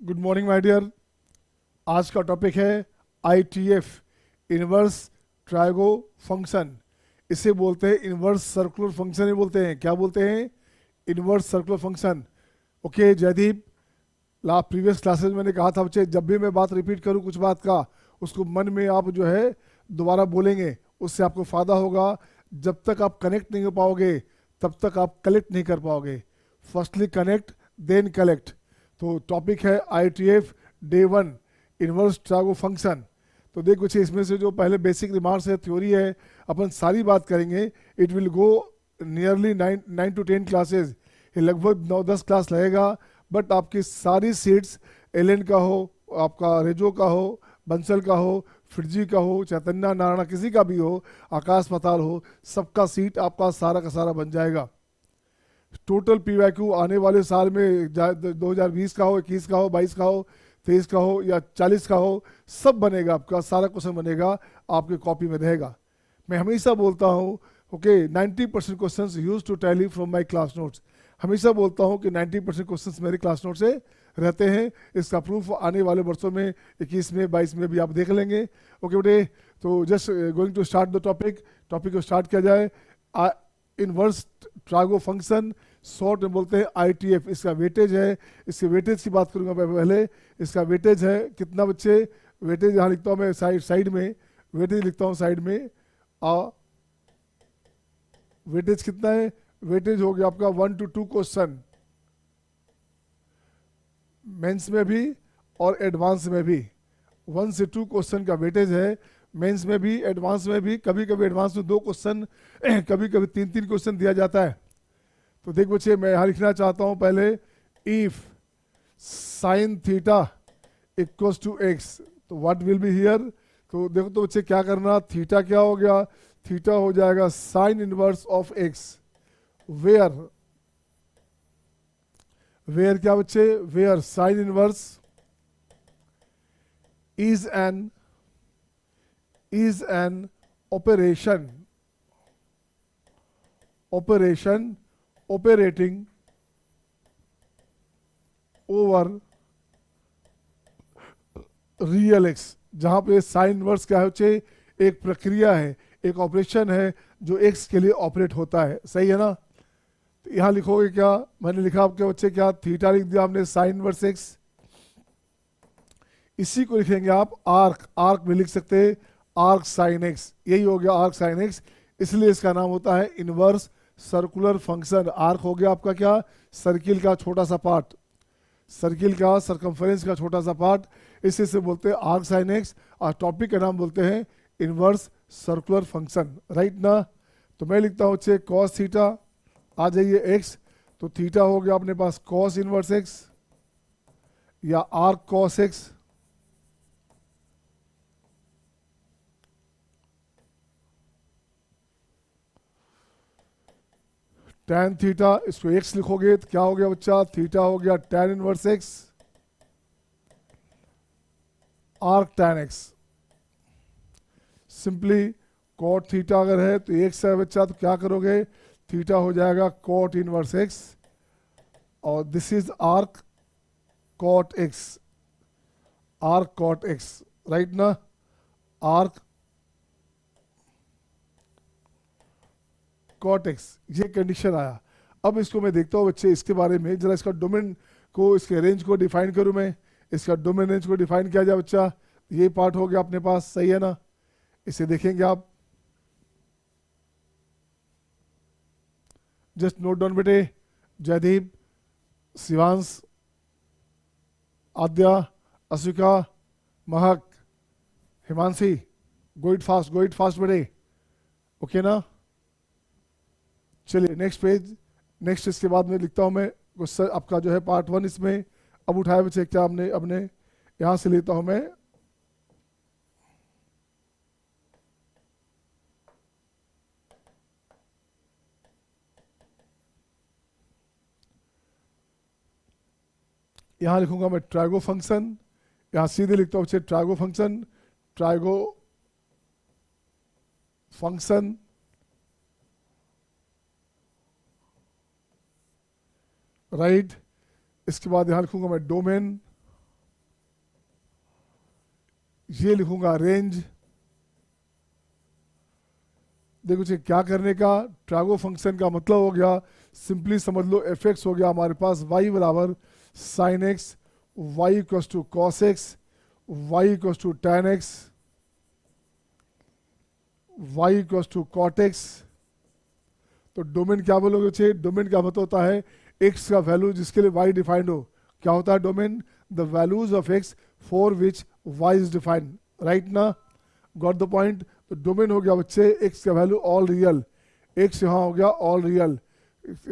Good morning my dear. आज का topic है ITF, इनवर्स ट्राइगो फंक्शन। इसे बोलते हैं इनवर्स सर्कुलर फंक्शन ही बोलते हैं। क्या बोलते हैं? Inverse circular function. Okay Jaydeep, previous classes में मैंने कहा था बच्चे, जब भी मैं बात रिपीट करूं कुछ बात का, उसको मन में आप जो है दोबारा बोलेंगे, उससे आपको फ़ायदा होगा। जब तक आप कनेक्ट नहीं हो पाओगे तब तक आप कलेक्ट नहीं कर पाओगे। Firstly connect then collect. तो टॉपिक है ITF day 1, inverse trigo function. तो देख बच्चे, इसमें से जो पहले बेसिक रिमार्क्स है, थ्योरी है, अपन सारी बात करेंगे। It will go nearly 9 to 10 classes. ये लगभग 9-10 क्लास लगेगा। बट आपकी सारी सीट्स, एलन का हो, आपका रेजो का हो, बंसल का हो, फिरजी का हो, चैतन्य नारायण किसी का भी हो, आकाश पताल हो, सबका सीट आपका सारा का सारा बन जाएगा। टोटल PYQ आने वाले साल में 2020 का हो, 21 का हो, 22 का हो, 23 का हो या 40 का हो, सब बनेगा। आपका सारा क्वेश्चन बनेगा, आपके कॉपी में रहेगा। मैं हमेशा बोलता हूँ okay 90% questions use to tally from my class notes. हमेशा बोलता हूँ कि 90% क्वेश्चंस मेरे क्लास नोट से रहते हैं। इसका प्रूफ आने वाले वर्षों में 21 में 22 में भी आप देख लेंगे। ओके बेटे, तो just going to start the topic. Topic को स्टार्ट किया जाए। इनवर्स ट्राइगो फंक्शन, शॉर्ट में बोलते हैं ITF। इसका वेटेज है, इसके वेटेज की बात करूंगा मैं पहले। इसका वेटेज है कितना बच्चे? वेटेज यहाँ लिखता हूँ मैं साइड में, वेटेज लिखता हूँ साइड में। वेटेज कितना है? वेटेज हो गया आपका 1 to 2 क्वेश्चन, मेंस में भी और एडवांस में भी। 1 से 2 क्वेश्चन का वेटेज है, मेंस में भी एडवांस में भी। कभी कभी एडवांस में 2 क्वेश्चन, कभी कभी 3-3 क्वेश्चन दिया जाता है। तो देख बच्चे, मैं यहाँ लिखना चाहता हूँ पहले, if sine theta equals to x, तो व्हाट विल बी हियर। तो देखो तो बच्चे क्या करना, थीटा क्या हो गया? थीटा हो जाएगा sine inverse of x. Where, where क्या बच्चे? Where sine inverse is an operation operating over real x. जहां पे साइन इनवर्स क्या है बच्चे? एक प्रक्रिया है, एक ऑपरेशन है जो एक्स के लिए ऑपरेट होता है। सही है ना? तो यहां लिखोगे क्या? मैंने लिखा आपके बच्चे क्या, थीटा लिख दिया आपने साइन इनवर्स एक्स। इसी को लिखेंगे आप आर्क, आर्क में लिख सकते हैं आर्क साइन एक्स। यही हो गया आर्क साइन एक्स, इसलिए इसका नाम होता है इनवर्स सर्कुलर फंक्शन। आर्क हो गया आपका क्या? सर्किल का छोटा सा पार्ट, सर्किल का सरकमफेरेंस का छोटा सा पार्ट, इसी से बोलते हैं आर्क साइन एक्स। और टॉपिक का नाम बोलते हैं इनवर्स सर्कुलर फंक्शन। राइट ना? तो मैं लिखता हूँ अच्छे कॉस थीटा, आ जाइए एक्स, तो थीटा हो गया अपने पास कॉस इनवर्स एक्स या arc cos x. Tan theta, इसको एक्स लिखोगे तो क्या हो गया बच्चा? थीटा हो गया tan inverse x arc tan x. Simply cot theta अगर है तो एक्स है बच्चा, तो क्या करोगे? थीटा हो जाएगा कॉट इनवर्स एक्स, और this is arc cot x, arc cot x. Right ना? आर्क कॉट एक्स, ये कंडीशन आया। अब इसको मैं देखता हूँ बच्चे, इसके बारे में जरा, इसका डोमेन को, इसके रेंज को डिफाइन करूँ मैं। इसका डोमेन रेंज को डिफाइन किया जाए बच्चा, ये पार्ट हो गया अपने पास। सही है ना? इसे देखेंगे आप, जस्ट नोट डाउन बेटे। जयदीप, शिवांश, आद्या, अशिका, महक, हिमांशी, गो इट फास्ट बेटे। ओके ना? चलिए नेक्स्ट पेज। नेक्स्ट इसके बाद में लिखता हूँ मैं आपका जो है पार्ट 1 इसमें। अब उठाए बच्चे क्या हमने, अपने यहाँ से लेता हूँ मैं। यहाँ लिखूंगा मैं ट्राइगो फंक्शन, यहाँ सीधे लिखता हूँ बच्चे ट्राइगो फंक्शन, ट्राइगो फंक्शन राइट। इसके बाद यहाँ लिखूंगा मैं डोमेन, ये लिखूंगा रेंज। देखो जी क्या करने का, ट्रागो फंक्शन का मतलब हो गया, सिंपली समझ लो एफ एक्स हो गया हमारे पास y बराबर sine x, y equals to cos x, y equals to tan x, y equals to cot x. तो डोमेन क्या बोलोगे बच्चे, डोमेन का मतलब होता है x का वैल्यू जिसके लिए y डिफाइंड हो। क्या होता है domain, the values of x for which y is defined, right ना, गॉट द पॉइंट। तो डोमेन हो गया बच्चे x का वैल्यू ऑल रियल, x यहाँ हो गया ऑल रियल।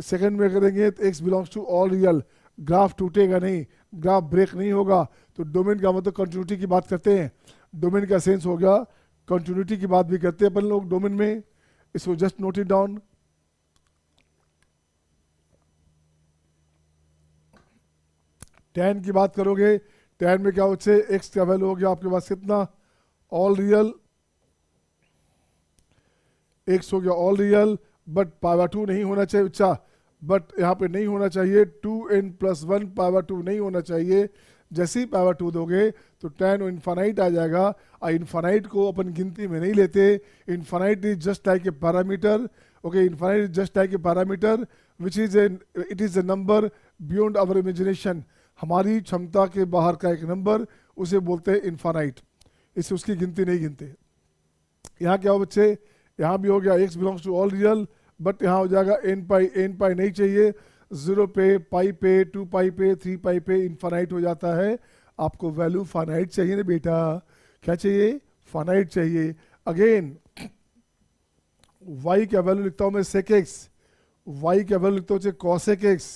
सेकंड में करेंगे तो x belongs to all real, graph टूटेगा नहीं, ग्राफ ब्रेक नहीं होगा। तो डोमेन का मतलब कंटिन्यूटी की बात करते हैं, डोमेन का सेंस हो गया कंटिन्यूटी की बात भी करते हैं अपन लोग डोमेन में। इसको just note it down. Tan की बात करोगे, टैन में क्या बच्चे x का वैल्यू हो गया आपके पास कितना, ऑल रियल, x हो गया ऑल रियल, बट पावर 2 नहीं होना चाहिए बच्चा, बट यहाँ पे नहीं होना चाहिए 2n+1 पावर 2 नहीं होना चाहिए। जैसे ही पावर 2 दोगे तो टैन इन्फानाइट आ जाएगा, और इन्फानाइट को अपन गिनती में नहीं लेते। Infinite is just like a parameter, okay, infinite is just like a parameter which is it is a number beyond our imagination, हमारी क्षमता के बाहर का एक नंबर, उसे बोलते हैं इन्फानाइट, इससे उसकी गिनती नहीं गिनते। यहाँ क्या हो बच्चे, यहाँ भी हो गया x belongs to all real, but यहाँ हो जाएगा n पाई नहीं चाहिए, 0 पे, पाई पे, 2 पाई पे, 3 पाई पे इनफाइनाइट हो जाता है। आपको वैल्यू फाइनाइट चाहिए ना बेटा, क्या चाहिए, फाइनाइट चाहिए। अगेन y का वैल्यू लिखता हूँ मैं सेक x, y का वैल्यू लिखता हूँ कॉसेक x।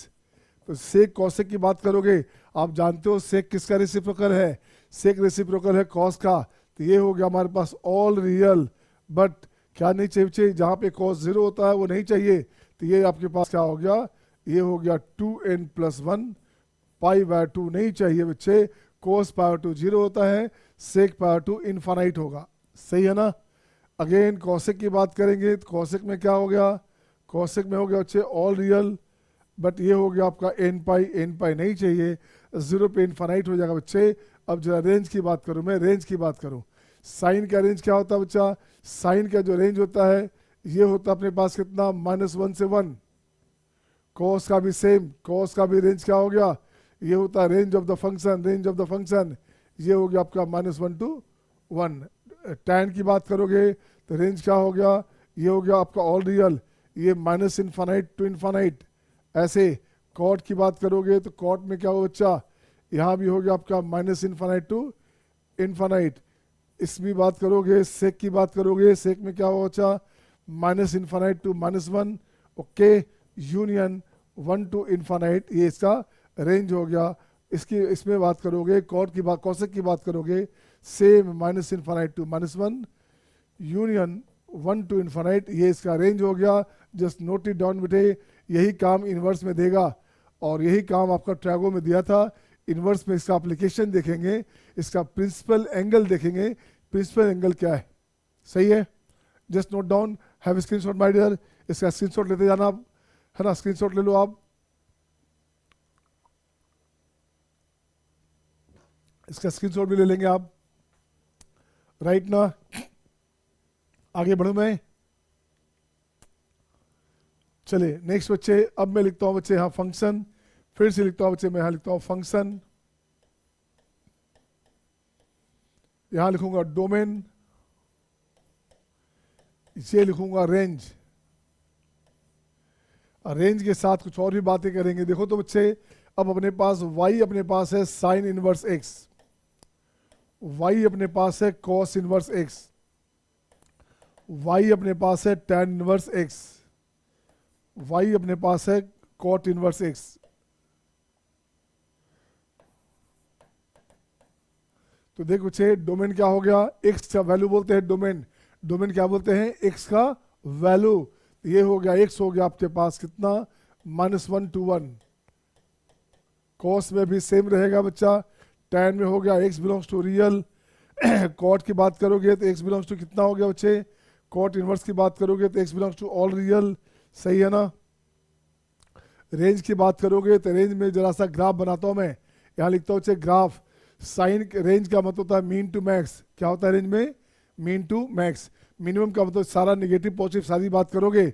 तो सेक कॉसेक की बात करोगे, आप जानते हो सेक किसका रेसिप्रोकल है, सेक रेसिप्रोकल है कॉस का। तो ये हो गया हमारे पास ऑल रियल, बट क्या नहीं चाहिए, जहाँ पे कॉस 0 होता है वो नहीं चाहिए। तो ये आपके पास क्या हो गया, ये हो गया 2n+1 पाई बाय 2 नहीं चाहिए बच्चे, कोस पावर 2 0 होता है, सेक पावर 2 इनफाइनाइट होगा, सही है ना। अगेन कॉसेक की बात करेंगे तो कॉसेक में क्या हो गया, कॉसेक में हो गया बच्चे ऑल रियल, बट ये हो गया आपका n पाई नहीं चाहिए, 0 पे इनफाइनाइट हो जाएगा बच्चे। अब जरा रेंज की बात करूँ मैं, रेंज की बात करूँ, साइन का रेंज क्या होता है बच्चा, साइन का जो रेंज होता है ये होता है अपने पास कितना, -1 से 1। कॉस का भी सेम, कॉस का भी रेंज क्या हो गया, ये होता है range of the function, range of the function, ये हो गया आपका -1 to 1। टैन की बात करोगे तो रेंज क्या हो गया, ये हो गया आपका ऑल रियल, ये -इनफाइनाइट टू इनफाइनाइट। ऐसे कॉट की बात करोगे तो कॉट में क्या हो बच्चा, यहाँ भी हो गया आपका -इनफाइनाइट टू इनफाइनाइट। इसकी बात करोगे, सेक की बात करोगे, सेक में क्या हो बच्चा, -infinite to -1, okay, union 1 to infinite, ये इसका रेंज हो गया। इसकी इसमें बात करोगे कॉट की बात, कॉसेक की बात करोगे, same -infinite to -1, union 1 to infinite, ये इसका रेंज हो गया। जस्ट नोट इट डाउन बेटे, यही काम इन्वर्स में देगा और यही काम आपका ट्रैगो में दिया था। इन्वर्स में इसका एप्लीकेशन देखेंगे, इसका प्रिंसिपल एंगल देखेंगे, प्रिंसिपल एंगल क्या है, सही है। Just note down, have screenshot my dear, इसका स्क्रीनशॉट लेते जाना आप, है ना, स्क्रीनशॉट ले लो आप, इसका स्क्रीनशॉट भी ले लेंगे आप, राइट ना। आगे बढ़ूं मैं, चलिए नेक्स्ट बच्चे, अब मैं लिखता हूं बच्चे यहाँ फंक्शन, फिर से लिखता हूं बच्चे, मैं यहाँ लिखता हूं फंक्शन, यहां लिखूंगा डोमेन, इसे लिखूंगा रेंज। रेंज के साथ कुछ और भी बातें करेंगे। देखो तो बच्चे, अब अपने पास y अपने पास है साइन इनवर्स x, y अपने पास है कॉस इनवर्स x, y अपने पास है टैन इनवर्स x, y अपने पास है कॉट इनवर्स x। तो देख बच्चे, डोमेन क्या हो गया, x का वैल्यू बोलते हैं डोमेन, डोमेन क्या बोलते हैं, x का वैल्यू। ये हो गया x हो गया आपके पास कितना, -1 to 1। कॉस में भी सेम रहेगा बच्चा, टैन में हो गया x belongs to real. Cot की बात करोगे तो x बिलोंग्स टू कितना हो गया बच्चे, कॉट इनवर्स की बात करोगे तो x belongs to all real, सही है ना। रेंज की बात करोगे तो रेंज में जरा सा ग्राफ बनाता हूं मैं, यहाँ लिखता हूँ ग्राफ, साइन रेंज का मतलब होता है मीन टू मैक्स। क्या होता है रेंज में? Mean to max. मिनिमम का मतलब सारा नेगेटिव पॉजिटिव सारी बात करोगे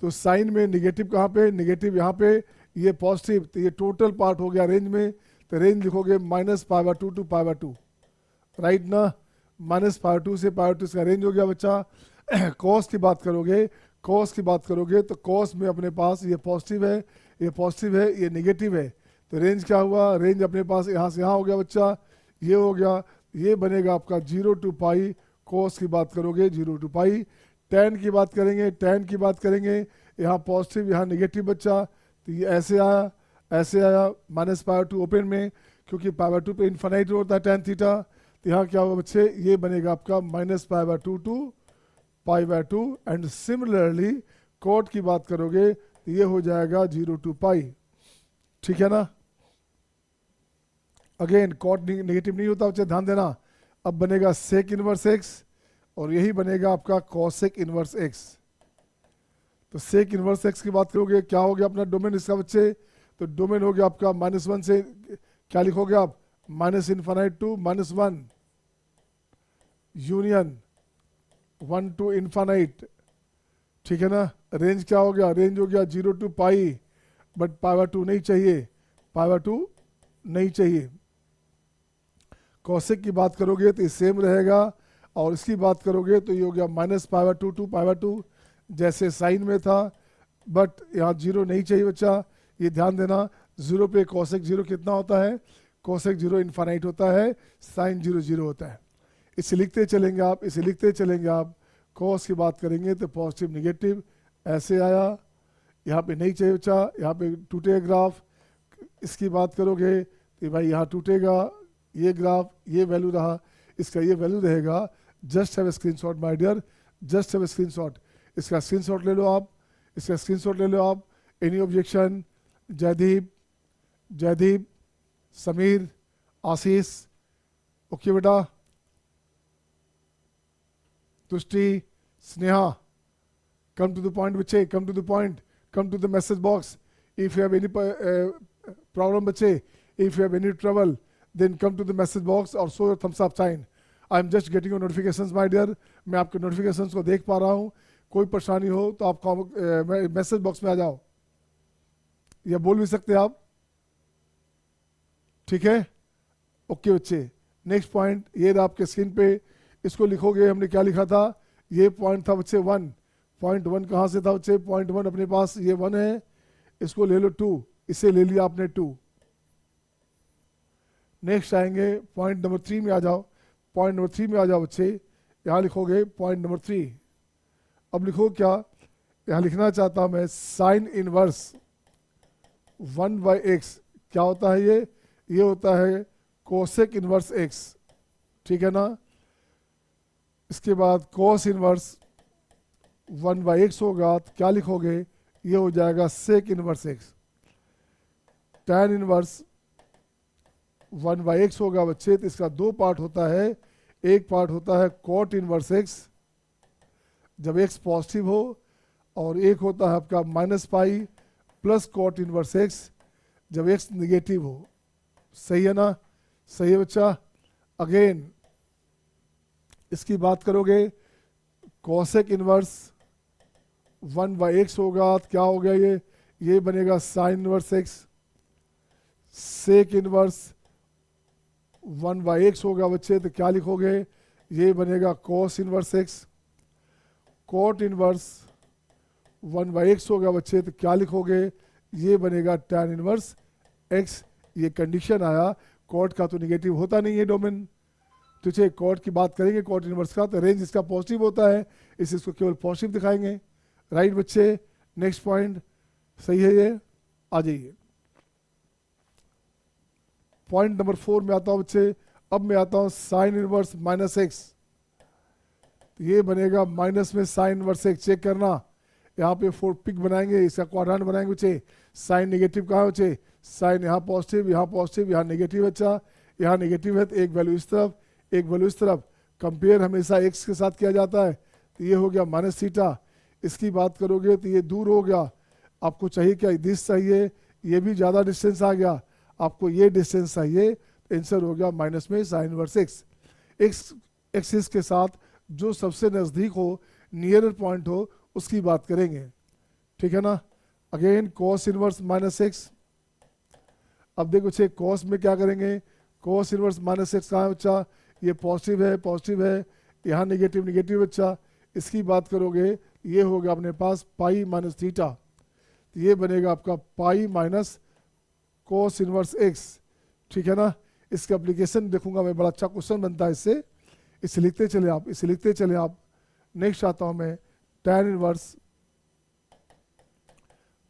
तो साइन में नेगेटिव कहाँ पे? नेगेटिव यहाँ पे, ये पॉजिटिव, तो ये टोटल पार्ट हो गया रेंज में। तो रेंज लिखोगे -π/2 टू π/2, राइट ना? -π/2 से π/2 इसका रेंज हो गया बच्चा। कॉस की बात करोगे, कॉस की बात करोगे तो कॉस में अपने पास ये पॉजिटिव है, ये पॉजिटिव है, ये नेगेटिव है। तो रेंज क्या हुआ? रेंज अपने पास यहाँ से यहाँ हो गया बच्चा, ये हो गया, ये बनेगा आपका 0 टू पाई। कॉस की बात करोगे 0 टू पाई। टैन की बात करेंगे, टैन की बात करेंगे, यहाँ पॉजिटिव यहाँ नेगेटिव बच्चा, तो ये ऐसे आया, ऐसे आया -π/2 ओपन में, क्योंकि π/2 पे इन्फानाइट होता है टैन थीटा। तो यहाँ क्या होगा बच्चे? ये बनेगा आपका -π/2 टू π/2। एंड सिमिलरली कॉट की बात करोगे तो ये हो जाएगा 0 टू पाई, ठीक है ना? अगेन कॉट नेगेटिव नहीं होता बच्चे, ध्यान देना। अब बनेगा सेक इनवर्स एक्स और यही बनेगा आपका कॉसेक इनवर्स एक्स। तो सेक इनवर्स एक्स की बात करोगे, क्या हो गया अपना डोमेन इसका बच्चे? तो डोमेन हो गया आपका -1 से क्या लिखोगे आप? -∞ टू -1 यूनियन 1 टू इन्फानाइट, ठीक है ना? रेंज क्या हो गया? रेंज हो गया 0 टू पाई, बट π/2 नहीं चाहिए, π/2 नहीं चाहिए। कॉसेक की बात करोगे तो ये सेम रहेगा, और इसकी बात करोगे तो ये हो गया -π/2 टू π/2 जैसे साइन में था, बट यहाँ 0 नहीं चाहिए बच्चा, ये ध्यान देना। 0 पे कॉसेक 0 कितना होता है? कॉसेक 0 इन्फानाइट होता है, साइन 0 0 होता है। इसे लिखते चलेंगे आप, इसे लिखते चलेंगे आप। कॉस की बात करेंगे तो पॉजिटिव नेगेटिव ऐसे आया, यहाँ पे नहीं चाहिए बच्चा, यहाँ पे टूटेगा ग्राफ। इसकी बात करोगे तो भाई यहाँ टूटेगा, ये ग्राफ, ये वैल्यू रहा, इसका ये वैल्यू रहेगा। Just have a screenshot my dear, just have a screenshot. इसका स्क्रीनशॉट ले लो आप, इसका स्क्रीनशॉट ले लो आप। Any objection? Jaideep, Jaideep, Sameer, Ashish, okay बेटा, Tushti, Sneha, come to the point बच्चे, come to the point, come to the message box. If you have any problem बच्चे, if you have any trouble, then come to the message box और show your thumbs up sign. I am just getting your notifications my dear. मैं आपके notifications को देख पा रहा हूँ। कोई परेशानी हो तो आप मैसेज बॉक्स में आ जाओ, या बोल भी सकते हैं आप, ठीक है? ओके बच्चे, नेक्स्ट पॉइंट ये रहा आपके स्क्रीन पे, इसको लिखोगे। हमने क्या लिखा था? ये पॉइंट था बच्चे 1, पॉइंट 1 कहाँ से था बच्चे? पॉइंट 1 अपने पास ये 1 है, इसको ले लो 2, इसे ले लिया आपने 2। नेक्स्ट आएंगे पॉइंट नंबर 3 में आ जाओ, पॉइंट नंबर 3 में आ जाओ बच्चे। यहाँ लिखोगे पॉइंट नंबर 3। अब लिखो क्या? यहाँ लिखना चाहता हूँ मैं साइन इनवर्स 1/x। क्या होता है ये होता है कोसेक इनवर्स x, ठीक है ना? इसके बाद कॉस इनवर्स 1/x होगा तो क्या लिखोगे? ये हो जाएगा sec inverse x। Tan inverse 1/x होगा बच्चे, तो इसका 2 पार्ट होता है। एक पार्ट होता है कॉट इनवर्स x जब x पॉजिटिव हो, और एक होता है आपका -π प्लस कॉट इनवर्स x जब x निगेटिव हो। सही है ना? सही है बच्चा। अगेन इसकी बात करोगे, कॉसेक इनवर्स 1/x होगा तो क्या हो गया? ये बनेगा sine inverse x। Sec inverse 1/x होगा बच्चे, तो क्या लिखोगे? ये बनेगा cos inverse x। Cot inverse 1/x होगा बच्चे, तो क्या लिखोगे? ये बनेगा टैन इनवर्स x। ये कंडीशन आया, कॉट का तो निगेटिव होता नहीं है डोमेन, तुझे कॉट की बात करेंगे कॉट इनवर्स का, तो रेंज इसका पॉजिटिव होता है, इसको केवल पॉजिटिव दिखाएंगे। राइट बच्चे, नेक्स्ट पॉइंट सही है ये, आ जाइए। पॉइंट नंबर 4 में आता हूँ बच्चे। अब मैं आता हूँ साइन इनवर्स -x, तो ये बनेगा माइनस में साइन इनवर्स x। चेक करना, यहाँ पे 4 पिक बनाएंगे, इसका क्वाड्रेंट बनाएंगे बच्चे। साइन नेगेटिव कहाँ है बच्चे? साइन यहाँ पॉजिटिव, यहाँ नेगेटिव। अच्छा, यहाँ नेगेटिव है तो एक वैल्यू इस तरफ, एक वैल्यू इस तरफ। कंपेयर हमेशा x के साथ किया जाता है, तो ये हो गया -θ। इसकी बात करोगे तो ये दूर हो गया। आपको चाहिए क्या? दिस चाहिए, ये भी ज़्यादा डिस्टेंस आ गया। आपको ये डिस्टेंस चाहिए, आंसर हो गया माइनस में sine inverse x. X axis के साथ जो सबसे नज़दीक हो, नियरर पॉइंट हो, उसकी बात करेंगे, ठीक है ना। Again cos inverse minus x. अब देखो बच्चे कॉस में क्या करेंगे, कॉस इनवर्स माइनस एक्स कहाँ है बच्चा, ये पॉजिटिव है, यहाँ निगेटिव निगेटिव बच्चा, इसकी बात करोगे ये हो गया अपने पास पाई माइनस थीटा, तो ये बनेगा आपका pi minus cos inverse x, ठीक है ना। इसका एप्लीकेशन देखूंगा मैं, बड़ा अच्छा क्वेश्चन बनता है इससे, इसे लिखते चले आप। नेक्स्ट आता हूँ मैं, tan inverse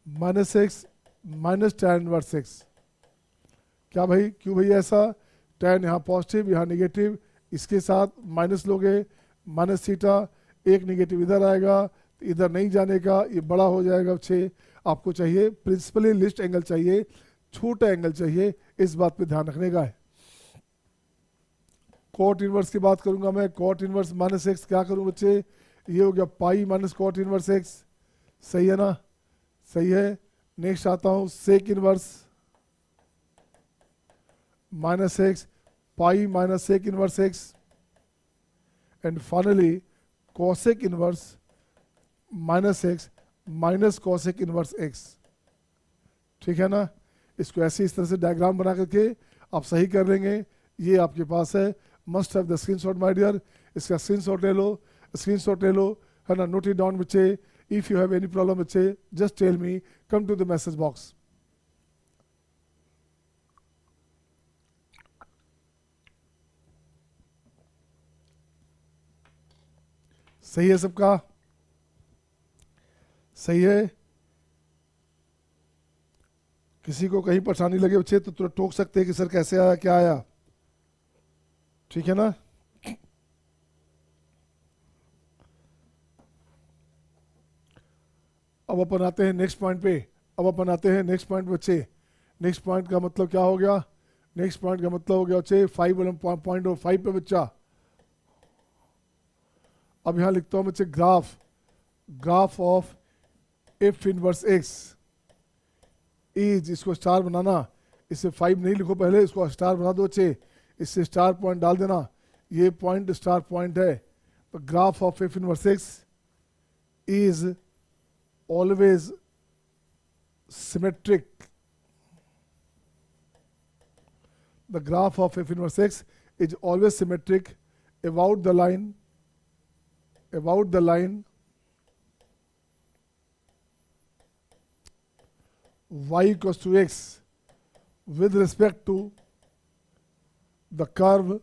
minus x minus tan inverse x. क्या भाई, क्यों भाई ऐसा, tan यहाँ पॉजिटिव यहाँ निगेटिव, इसके साथ माइनस लोगे, माइनस थीटा, एक निगेटिव इधर आएगा, तो इधर नहीं जाने का, ये बड़ा हो जाएगा 6। आपको चाहिए प्रिंसिपली लिस्ट एंगल चाहिए, छोटा एंगल चाहिए, इस बात पे ध्यान रखने का है। कॉट इनवर्स की बात करूंगा मैं, कॉट इनवर्स माइनस एक्स क्या करूं बच्चे, ये हो गया pi minus cot inverse x, सही है ना, सही है। नेक्स्ट आता हूं sec inverse minus x pi minus sec inverse x, and finally cosec inverse minus x minus cosec inverse x, ठीक है ना। इसको ऐसे इस तरह से डायग्राम बना करके आप सही कर लेंगे, ये आपके पास है। Must have the screenshot my dear, इसका स्क्रीनशॉट ले लो, है ना। नोट इट डाउन बच्चे, if you have any problem बच्चे just tell me, come to the message box. सही है सबका, सही है। किसी को कहीं परेशानी लगे बच्चे तो तुरंत टोक सकते हैं कि सर कैसे आया, क्या आया, ठीक है ना। अब अपन आते हैं नेक्स्ट पॉइंट पे, नेक्स्ट पॉइंट बच्चे। नेक्स्ट पॉइंट का मतलब क्या हो गया, नेक्स्ट पॉइंट का मतलब हो गया बच्चे 5.5 पे बच्चा। अब यहाँ लिखता हूँ बच्चे graph of F inverse x is, इसको स्टार बनाना, इससे 5 नहीं लिखो पहले, इसको स्टार बना दो बच्चे, इससे स्टार पॉइंट डाल देना, ये पॉइंट स्टार पॉइंट है। तो graph of F inverse x is always symmetric. The graph of f inverse x is always symmetric about the line y equals to x with respect to the curve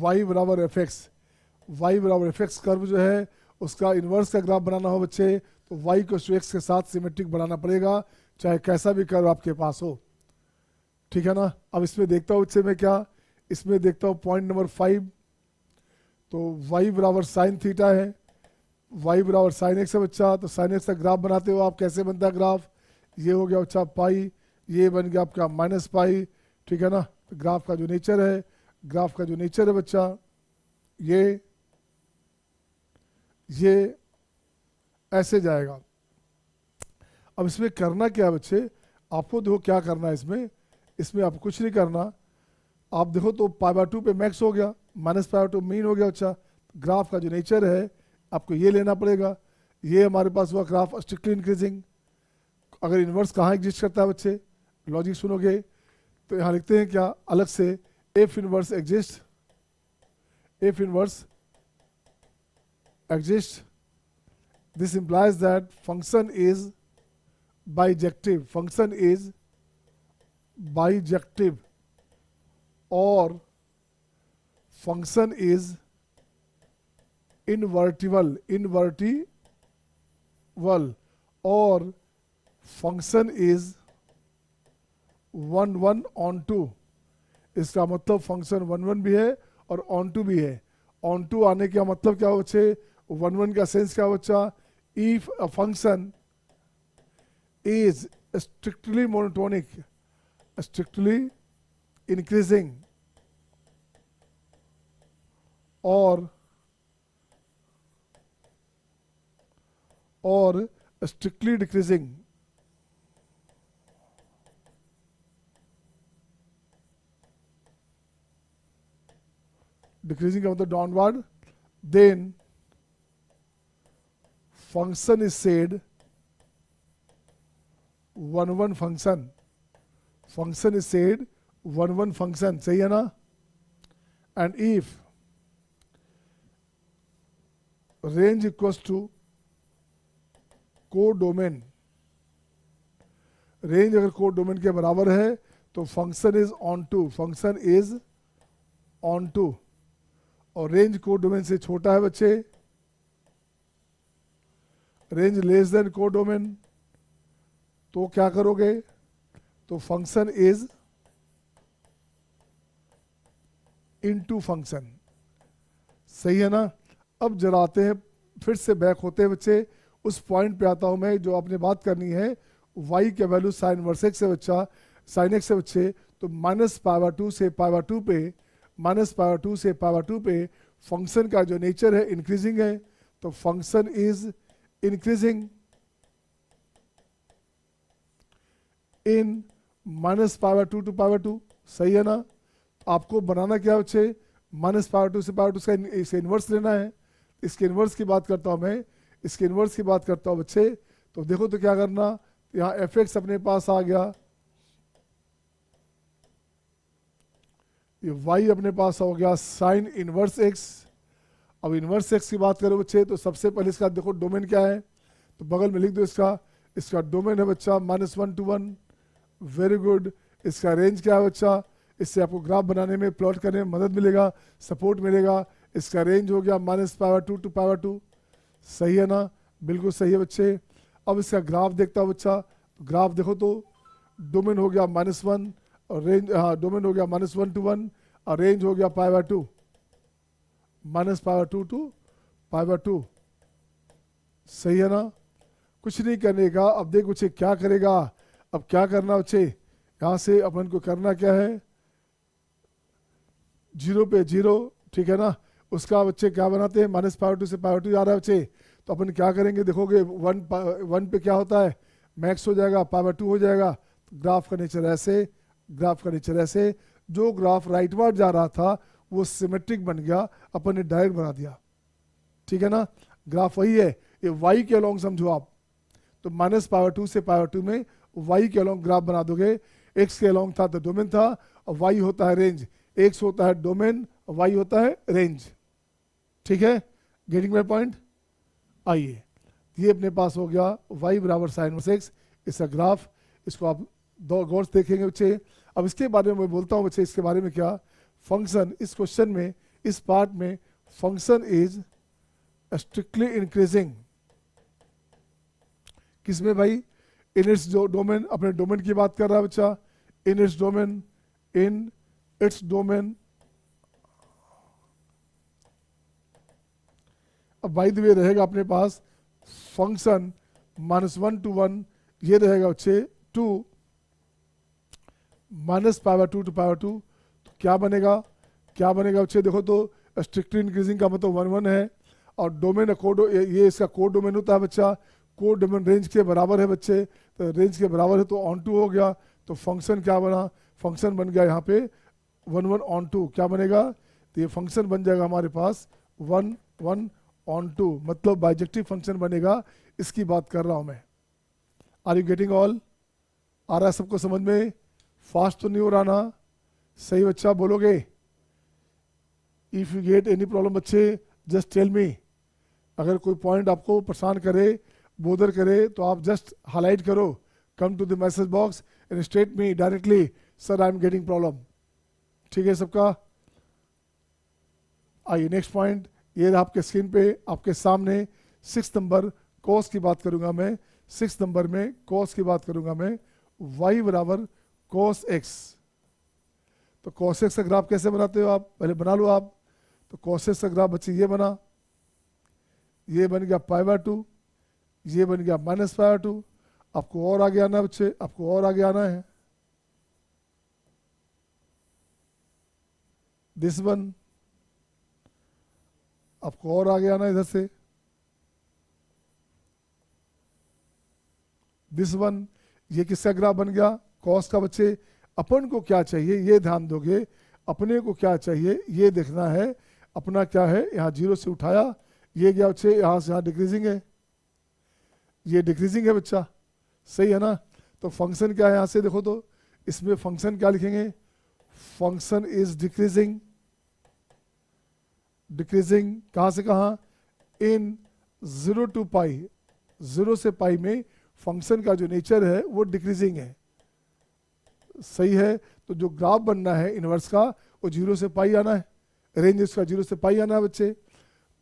y बराबर fx। y बराबर fx curve जो है उसका inverse का graph बनाना हो बच्चे तो y को x के साथ सिमेट्रिक बनाना पड़ेगा, चाहे कैसा भी कर्व आपके पास हो, ठीक है ना। अब इसमें देखता हूँ बच्चे मैं क्या, इसमें देखता हूँ पॉइंट नंबर 5, तो y बराबर साइन थीटा है, y बराबर साइन एक्स है बच्चा, तो साइन एक्स का ग्राफ बनाते हो आप, कैसे बनता है ग्राफ, ये हो गया बच्चा पाई, ये बन गया आपका माइनस पाई, ठीक है ना। तो ग्राफ का जो नेचर है बच्चा, ये ऐसे जाएगा। अब इसमें करना क्या है बच्चे, आपको देखो क्या करना है इसमें आपको कुछ नहीं करना। आप देखो तो π/2 पे मैक्स हो गया, -π/2 मीन हो गया बच्चा। ग्राफ का जो नेचर है आपको ये लेना पड़ेगा, ये हमारे पास हुआ ग्राफ स्ट्रिक्टली इंक्रीजिंग। अगर इन्वर्स कहाँ एग्जिस्ट करता है बच्चे, लॉजिक सुनोगे तो यहाँ लिखते हैं क्या अलग से, F inverse exists, this implies that function is bijective, or function is invertible, or function is 1 on 2। इसका मतलब फंक्शन 1 भी है और ऑन टू भी है। ऑन टू आने का मतलब क्या हो बच्चे, 1 का सेंस क्या हो बच्चा, if a function is strictly monotonic, strictly increasing और strictly decreasing, डिक्रीजिंग का मतलब downward, then function is said one one function, function is said one one function, सही है ना। And if range equals to codomain, range अगर codomain के बराबर है तो function is onto, function is onto. और रेंज कोड डोमेन से छोटा है बच्चे, range less than code domain, तो क्या करोगे, तो फंक्शन इज इनटू फंक्शन, सही है ना। अब जरा आते हैं, फिर से बैक होते हैं बच्चे, उस पॉइंट पे आता हूं मैं जो आपने बात करनी है। y के वैल्यू साइन इनवर्स x से बच्चा, साइन x से बच्चे, तो -π/2 से π/2 पे, -π/2 से π/2 पे फंक्शन का जो नेचर है इंक्रीजिंग है, तो function is increasing in -π/2 to π/2, सही है ना। आपको बनाना क्या बच्चे, -π/2 से π/2 का इसका इन्वर्स लेना है। इसके इन्वर्स की बात करता हूं मैं, इसके इन्वर्स की बात करता हूं बच्चे। तो देखो तो क्या करना, यहाँ f(x) अपने पास आ गया, ये y अपने पास हो गया साइन इनवर्स x। अब इनवर्स x की बात करो बच्चे, तो सबसे पहले इसका देखो डोमेन क्या है, तो बगल में लिख दो इसका, इसका डोमेन है बच्चा -1 to 1, वेरी गुड। इसका रेंज क्या है बच्चा, इससे आपको ग्राफ बनाने में, प्लॉट करने में मदद मिलेगा, सपोर्ट मिलेगा। इसका रेंज हो गया -π/2 टू π/2, सही है ना, बिल्कुल सही है बच्चे। अब इसका ग्राफ देखता हूँ बच्चा, ग्राफ देखो तो डोमेन हो गया -1 और रेंज, हाँ डोमेन हो गया -1 to 1 और रेंज हो गया π/2, -π/2 टू π/2, सही है ना। कुछ नहीं करने का। अब देख बच्चे क्या करेगा, अब क्या करना बच्चे, यहाँ से अपन को करना क्या है, 0 पे 0, ठीक है ना। उसका बच्चे क्या बनाते हैं, -π/2 से π/2 जा रहा है बच्चे, तो अपन क्या करेंगे, देखोगे 1 पे क्या होता है, मैक्स हो जाएगा, π/2 हो जाएगा। तो ग्राफ का नेचर ऐसे, ग्राफ का नेचर ऐसे, जो ग्राफ राइटवर्ड जा रहा था वो सिमेट्रिक बन गया, अपन ने डायरेक्ट बना दिया, ठीक है ना। ग्राफ वही है, ये y के अलोंग समझो आप, तो -π/2 से π/2 में y के अलोंग ग्राफ बना दोगे। x के अलोंग था तो डोमेन था, और y होता है रेंज, x होता है डोमेन, y होता है रेंज, ठीक है। Getting my point. आइए, ये अपने पास हो गया y बराबर साइन इनवर्स x, इसका ग्राफ, इसको आप दो गौर से देखेंगे बच्चे। अब इसके बारे में मैं बोलता हूँ बच्चे, इसके बारे में क्या, फंक्शन इस क्वेश्चन में, इस पार्ट में फंक्शन इज स्ट्रिक्टली इंक्रीजिंग, किसमें भाई, इन इट्स डोमेन, अपने डोमेन की बात कर रहा है बच्चा, in its domain, in its domain. अब बाय द वे रहेगा अपने पास फंक्शन -1 to 1, ये रहेगा बच्चे 2 -π/2 to π/2, तो क्या बनेगा, क्या बनेगा बच्चे, देखो तो स्ट्रिक्टली इंक्रीजिंग का मतलब 1 1 है, और डोमेन कोड, ये इसका कोड डोमेन होता है बच्चा, कोड डोमेन रेंज के बराबर है बच्चे, तो रेंज के बराबर है तो ऑन टू हो गया, तो फंक्शन क्या बना, फंक्शन बन गया यहाँ पे 1 1 ऑन टू, क्या बनेगा, तो ये फंक्शन बन जाएगा हमारे पास 1 1 ऑन टू, मतलब बाइजेक्टिव फंक्शन बनेगा, इसकी बात कर रहा हूँ मैं। आर यू गेटिंग ऑल, आ रहा है सबको समझ में, फास्ट तो नहीं हो रहा ना, सही बच्चा बोलोगे। If you get any problem बच्चे जस्ट टेल मी, अगर कोई पॉइंट आपको परेशान करे, बोदर करे, तो आप जस्ट हाईलाइट करो, come to the message box and state me directly, sir I am getting problem, ठीक है सबका। आइए नेक्स्ट पॉइंट, ये आपके स्क्रीन पे आपके सामने 6 नंबर कॉस की बात करूंगा मैं, 6 नंबर में कॉस की बात करूंगा मैं, y बराबर cos x। तो cos x का ग्राफ कैसे बनाते हो आप, पहले बना लो आप। तो cos x का ग्राफ बच्चे ये बना, ये बन गया π/2, ये बन गया -π/2। आपको और आगे आना है बच्चे, आपको और आगे आना है, दिस वन, आपको और आगे आना है इधर से, दिस वन। ये किसका ग्राफ बन गया, कॉस का बच्चे। अपन को क्या चाहिए ये ध्यान दोगे, अपने को क्या चाहिए ये देखना है, अपना क्या है, यहाँ 0 से उठाया, ये गया बच्चे यहाँ से यहाँ डिक्रीजिंग है, ये डिक्रीजिंग है बच्चा, सही है ना। तो फंक्शन क्या है यहाँ से देखो, तो इसमें फंक्शन क्या लिखेंगे, फंक्शन इज डिक्रीजिंग, डिक्रीजिंग कहाँ से कहाँ, इन 0 to पाई, 0 से पाई में फंक्शन का जो नेचर है वो डिक्रीजिंग है, सही है। तो जो ग्राफ बनना है इनवर्स का वो 0 से पाई आना है, रेंज इसका 0 से पाई आना है बच्चे,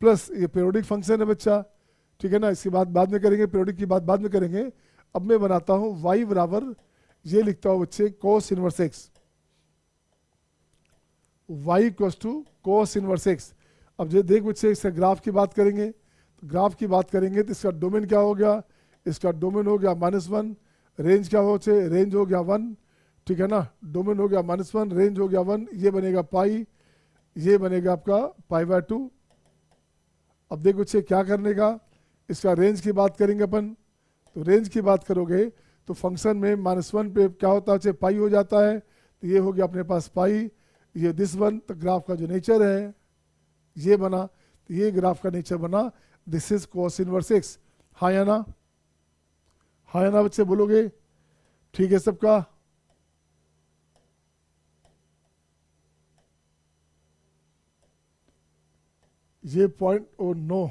प्लस ये पीरियोडिक फंक्शन है बच्चा, ठीक है ना। इसकी बात बाद में करेंगे, पीरियोडिक की बात बाद में करेंगे। अब मैं बनाता हूँ y बराबर, ये लिखता हूँ बच्चे cos inverse x, y equals to cos inverse x। अब ये देख बच्चे, इसका ग्राफ की बात करेंगे, तो ग्राफ की बात करेंगे तो इसका डोमेन क्या हो गया, इसका डोमेन हो गया -1, रेंज क्या हो बच्चे, रेंज हो गया 1, ठीक है ना। डोमेन हो गया -1, रेंज हो गया 1, ये बनेगा पाई, ये बनेगा आपका π/2। अब देखो बच्चे क्या करने का, इसका रेंज की बात करेंगे अपन, तो रेंज की बात करोगे तो फंक्शन में -1 पे क्या होता है, पाई हो जाता है, तो ये हो गया अपने पास पाई, ये दिस वन, तो ग्राफ का जो नेचर है ये बना, तो ये ग्राफ का नेचर बना, this is cos inverse x। हाँ या ना, हाँ या ना बच्चे बोलोगे, ठीक है सबका। ये पॉइंट, ओ नो,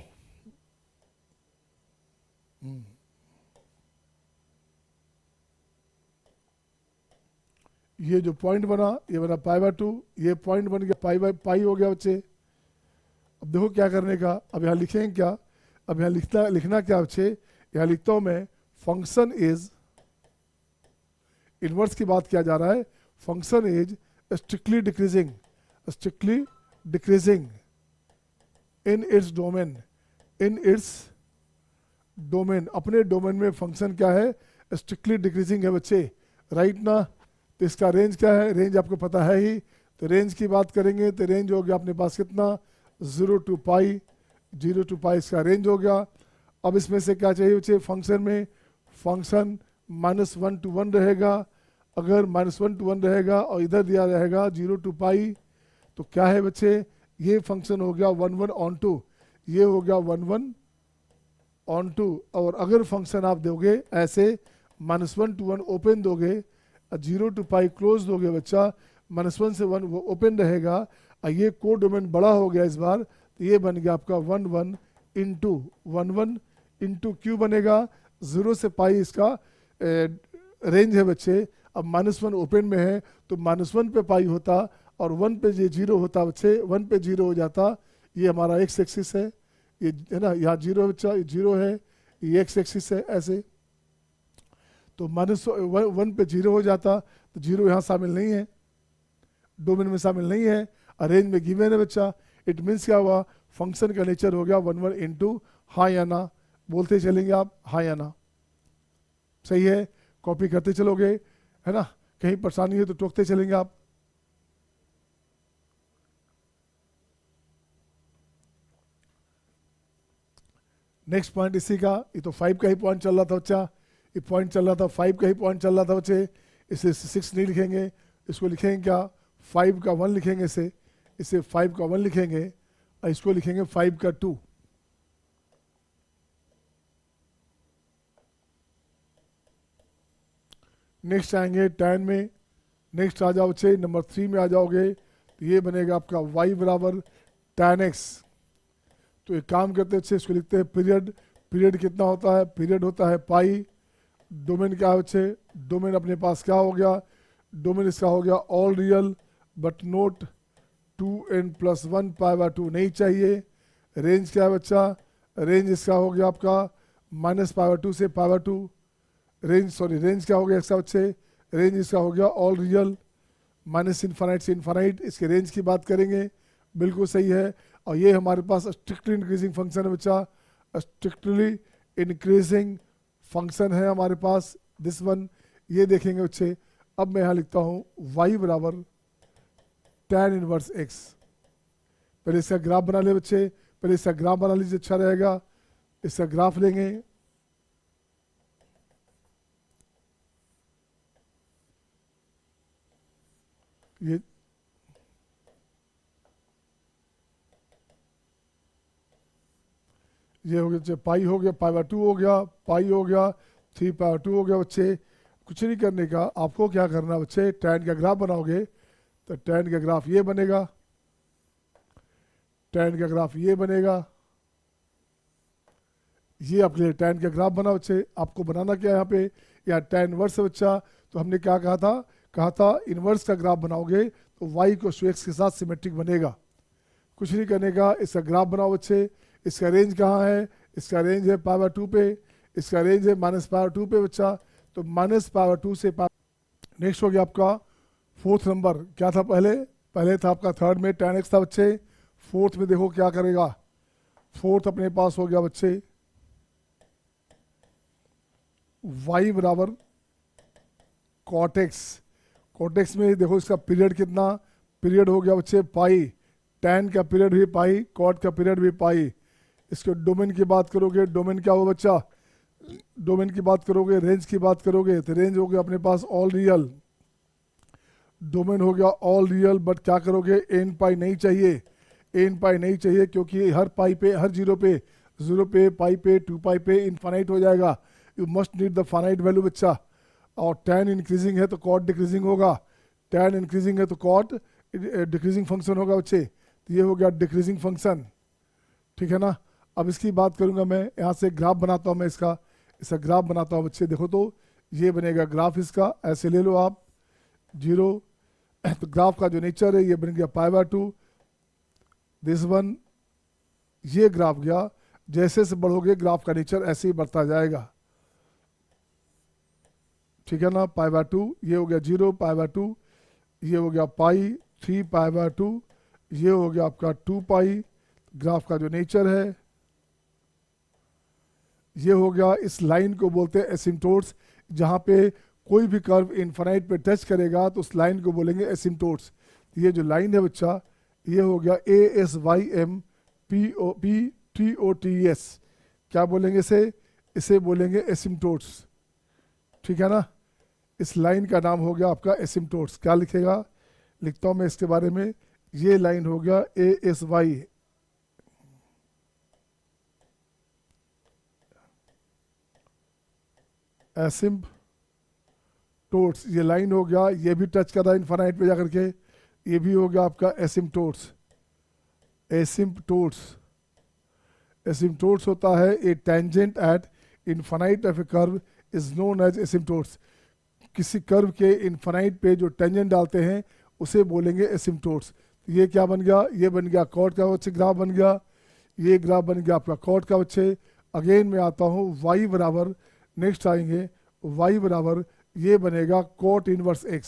ये जो पॉइंट बना ये बना π/2, ये पॉइंट बन गया पाई हो गया बच्चे। अब देखो क्या करने का, अब यहाँ लिखेंगे क्या, अब यहाँ लिखना क्या बच्चे, यहाँ लिखता हूँ मैं फंक्शन इज, इनवर्स की बात किया जा रहा है, function is strictly decreasing, strictly decreasing in its domain, in its domain, अपने डोमेन में फंक्शन क्या है, स्ट्रिक्टली डिक्रीजिंग है बच्चे, राइट ना। तो इसका रेंज क्या है, रेंज आपको पता है ही, तो रेंज की बात करेंगे तो रेंज हो गया अपने पास कितना, 0 to पाई, 0 to पाई इसका रेंज हो गया। अब इसमें से क्या चाहिए बच्चे, फंक्शन में फंक्शन -1 to 1 रहेगा, अगर -1 to 1 रहेगा और इधर दिया रहेगा 0 to पाई, तो क्या है बच्चे, ये फंक्शन हो गया 1 1 on 2, ये हो गया 1 1 on 2। और अगर फंक्शन आप दोगे ऐसे -1 to 1 ओपन दोगे, 0 to पाई क्लोज दोगे बच्चा, -1 से 1 वो ओपन रहेगा, और ये को डोमेन बड़ा हो गया इस बार, तो ये बन गया आपका 1 1 इंटू 1 1 इंटू क्यू बनेगा, 0 से पाई इसका रेंज है बच्चे। अब -1 ओपन में है तो -1 पे पाई होता और 1 पे ये 0 होता बच्चे, 1 पे 0 हो जाता, ये हमारा x एक्सिस है, ये है ना, यहाँ 0 बच्चा, ये 0 है, ये x एक्सिस है ऐसे, तो -1 पे 0 हो जाता, तो 0 यहाँ शामिल नहीं है, डोमेन में शामिल नहीं है, अरेंज में गिवन है बच्चा। इट मीन्स क्या हुआ, फंक्शन का नेचर हो गया 1 1 इंटू, हाँ या ना, बोलते चलेंगे आप हाँ या ना, सही है, कॉपी करते चलोगे, है ना, कहीं परेशानी है तो टोकते चलेंगे आप। नेक्स्ट पॉइंट इसी का, ये तो 5 का ही पॉइंट चल रहा था बच्चा, ये पॉइंट चल रहा था 5 का ही पॉइंट चल रहा था बच्चे, इसे 6 नहीं लिखेंगे, इसको लिखेंगे क्या, 5 का 1 लिखेंगे, इसे 5 का 1 लिखेंगे, और इसको लिखेंगे 5 का 2। नेक्स्ट आएंगे tan में, नेक्स्ट आ जाओ बच्चे नंबर 3 में आ जाओगे, तो ये बनेगा आपका y बराबर tan x। तो एक काम करते हैं, इसको लिखते हैं पीरियड, पीरियड कितना होता है, पीरियड होता है पाई, डोमेन क्या है बच्चे, डोमेन अपने पास क्या हो गया, डोमेन इसका हो गया all real but note 2n+1 π/2 नहीं चाहिए। रेंज क्या है बच्चा, रेंज इसका हो गया आपका -π/2 से π/2, रेंज सॉरी रेंज क्या हो गया इसका बच्चे, रेंज इसका हो गया ऑल रियल -इनफाइनाइट से इनफाइनाइट, इसके रेंज की बात करेंगे, बिल्कुल सही है। और ये हमारे पास स्ट्रिक्टली इंक्रीजिंग फंक्शन है बच्चा, स्ट्रिक्टली इंक्रीजिंग फंक्शन है हमारे पास, दिस वन, ये देखेंगे बच्चे। अब मैं यहाँ लिखता हूँ y बराबर tan इनवर्स x, पहले इसका ग्राफ बना ले बच्चे, पहले इसका ग्राफ बना लीजिए, अच्छा रहेगा, इसका ग्राफ लेंगे, ये ये हो गया पाई हो गया, पाई बाय 2 हो गया, पाई हो गया, 3 पाई बाय 2 हो गया बच्चे। कुछ नहीं करने का, आपको क्या करना बच्चे, tan का ग्राफ बनाओगे तो tan का ग्राफ ये बनेगा, tan का ग्राफ ये बनेगा, ये आपके लिए tan का ग्राफ बना बच्चे। आपको बनाना क्या है यहाँ पे, यहाँ tan इनवर्स है बच्चा, तो हमने क्या कहा था इनवर्स का ग्राफ बनाओगे तो y को x के साथ सिमेट्रिक बनेगा। कुछ नहीं करने का, इसका ग्राफ बनाओ बच्चे। इसका रेंज कहाँ है, इसका रेंज है पाई बाय 2 पे, इसका रेंज है माइनस पाई बाय 2 पे बच्चा। तो माइनस पाई बाय 2 से नेक्स्ट हो गया आपका फोर्थ नंबर, क्या था पहले था आपका थर्ड में tan x था बच्चे, फोर्थ में देखो क्या करेगा, फोर्थ अपने पास हो गया बच्चे y बराबर cot x। cot x में देखो इसका पीरियड कितना, पीरियड हो गया बच्चे पाई, tan का पीरियड भी पाई, cot का पीरियड भी पाई। इसके डोमेन की बात करोगे, डोमेन क्या हो बच्चा, डोमेन की बात करोगे, रेंज की बात करोगे तो रेंज हो गया अपने पास ऑल रियल, डोमेन हो गया ऑल रियल, बट क्या करोगे एन पाई नहीं चाहिए, एन पाई नहीं चाहिए क्योंकि हर पाई पे, हर जीरो पे पाई पे 2 पाई पे इनफाइनाइट हो जाएगा। You must need the finite value बच्चा। और tan इंक्रीजिंग है तो cot डिक्रीजिंग होगा, tan इंक्रीजिंग है तो cot डिक्रीजिंग फंक्शन होगा बच्चे। तो ये हो गया डिक्रीजिंग फंक्शन, ठीक है ना। अब इसकी बात करूंगा मैं, यहाँ से ग्राफ बनाता हूँ मैं इसका ग्राफ बनाता हूँ बच्चे। देखो तो ये बनेगा ग्राफ इसका, ऐसे ले लो आप 0, तो ग्राफ का जो नेचर है ये बन गया पाई बाय 2, दिस वन, ये ग्राफ गया, जैसे से बढ़ोगे ग्राफ का नेचर ऐसे ही बढ़ता जाएगा, ठीक है ना। पाई बाय 2 ये हो गया 0, पाई बाय 2 ये हो गया पाई, 3 पाई बाय 2 ये हो गया आपका 2 पाई। ग्राफ का जो नेचर है ये हो गया, इस लाइन को बोलते हैं एसिम्प्टोट्स। जहाँ पे कोई भी कर्व इनफाइनाइट पे टच करेगा तो उस लाइन को बोलेंगे एसिम्प्टोट्स। ये जो लाइन है बच्चा ये हो गया ASYMPOTS, क्या बोलेंगे इसे बोलेंगे एसिम्प्टोट्स, ठीक है ना। इस लाइन का नाम हो गया आपका एसिम्प्टोट्स। क्या लिखेगा, लिखता हूँ मैं इसके बारे में, ये लाइन हो गया ASY एसिम्प्टोट्स, ये लाइन हो गया, ये भी टच कर रहा है इनफाइनाइट पे जाकर के, ये भी हो गया आपका एसिम्प्टोट्स। एसिम्प्टोट्स होता है a tangent at infinite of a curve is known as asymptotes. किसी कर्व के इनफाइनाइट पे जो टेंजेंट डालते हैं उसे बोलेंगे एसिम्प्टोट्स। ये क्या बन गया, ये बन गया cot का बच्चे ग्राफ बन गया, ये ग्राफ बन गया आपका cot का बच्चे। अगेन मैं आता हूँ y बराबर, नेक्स्ट आएंगे y बराबर, ये बनेगा cot inverse x।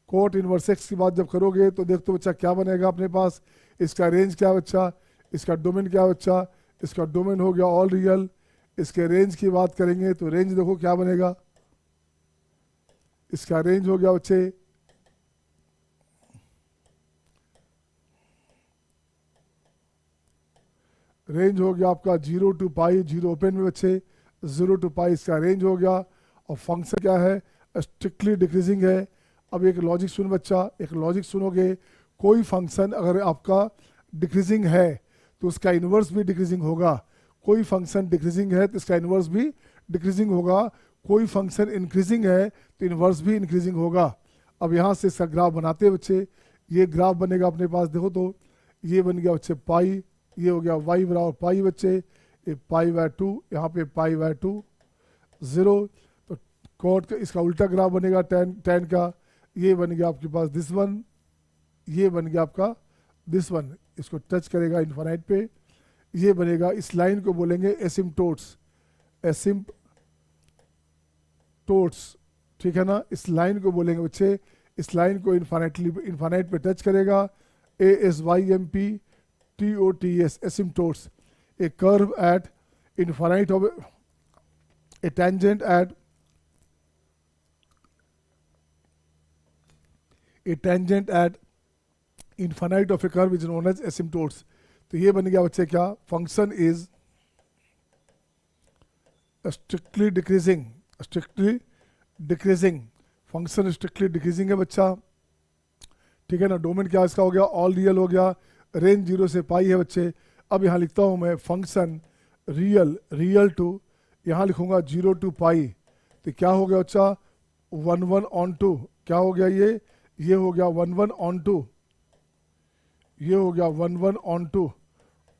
cot inverse x की बात जब करोगे तो देखते बच्चा क्या बनेगा अपने पास, इसका रेंज क्या बच्चा, इसका डोमेन क्या बच्चा, इसका डोमेन हो गया ऑल रियल। इसके रेंज की बात करेंगे तो रेंज देखो क्या बनेगा, इसका रेंज हो गया बच्चे रेंज हो गया आपका 0 टू पाई, 0 ओपन में बच्चे, 0 टू पाई इसका रेंज हो गया। और फंक्शन क्या है, स्ट्रिक्टली डिक्रीजिंग है। अब एक लॉजिक सुन बच्चा, एक लॉजिक सुनोगे, कोई फंक्शन अगर आपका डिक्रीजिंग है तो उसका इन्वर्स भी डिक्रीजिंग होगा, कोई फंक्शन डिक्रीजिंग है तो इसका इन्वर्स भी डिक्रीजिंग होगा, कोई फंक्शन इंक्रीजिंग है तो इन्वर्स भी इंक्रीजिंग होगा। अब यहाँ से इसका ग्राफ बनाते हैं बच्चे, ये ग्राफ बनेगा अपने पास, देखो तो ये बन गया बच्चे पाई, ये हो गया y बराबर पाई बच्चे, ये पाई बाय 2, यहाँ पे पाई बाय 2 0, तो cot का इसका उल्टा ग्राफ बनेगा tan का, ये बन गया आपके पास दिस वन, ये बन गया आपका दिस वन, इसको टच करेगा इनफाइनाइट पे, ये बनेगा, इस लाइन को बोलेंगे एसिम्प्टोट्स, ठीक है ना। इस लाइन को बोलेंगे बच्चे, इस लाइन को इनफाइनाइट पे टच करेगा, ASYMPTOTS asymptotes, a curve at infinite of a tangent at infinite of a curve is known as asymptotes. तो ये बन गया बच्चे क्या, function is strictly decreasing, function strictly decreasing है बच्चा, ठीक है ना। डोमेन क्या इसका हो गया ऑल रियल हो गया, रेंज 0 से पाई है बच्चे। अब यहाँ लिखता हूँ मैं फंक्शन रियल टू, यहाँ लिखूंगा 0 to पाई, तो क्या हो गया बच्चा 1/1/2, क्या हो गया ये हो गया 1/1/2, ये हो गया 1/1/2,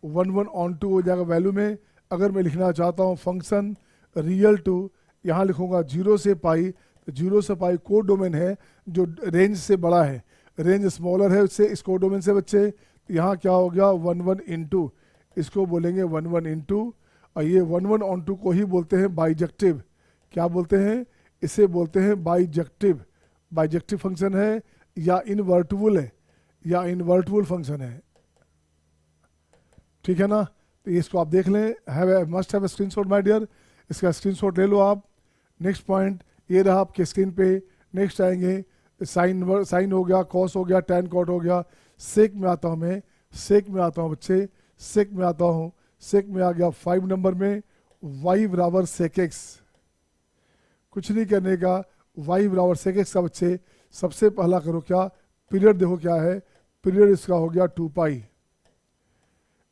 1/1/2 हो जाएगा वैल्यू में। अगर मैं लिखना चाहता हूँ फंक्शन रियल टू, यहाँ लिखूंगा 0 से पाई, तो 0 से पाई को डोमेन है जो रेंज से बड़ा है, रेंज स्मॉलर है उससे, इस को डोमेन से बच्चे। तो यहाँ क्या हो गया 1/1 इंटू, इसको बोलेंगे 1/1 इंटू, और ये 1/1/2 को ही बोलते हैं बाइजेक्टिव। क्या बोलते हैं, इसे बोलते हैं बाइजेक्टिव। बाइजेक्टिव फंक्शन है या इनवर्टिबल है, या इनवर्टिबल फंक्शन है, ठीक है ना। तो इसको आप देख लें, must have screenshot my dear, इसका स्क्रीनशॉट ले लो आप। नेक्स्ट पॉइंट ये रहा आपके स्क्रीन पे। नेक्स्ट आएंगे साइन हो गया, कॉस हो गया, टैन कॉट हो गया। सेक में आता हूँ मैं, सेक में आता हूँ बच्चे, सेक में आता हूँ, सेक में आ गया 5 नंबर में y बराबर सेक एक्स। कुछ नहीं करने का, y बराबर सेक एक्स का बच्चे सबसे पहला करो क्या, पीरियड देखो क्या है, पीरियड इसका हो गया 2 पाई।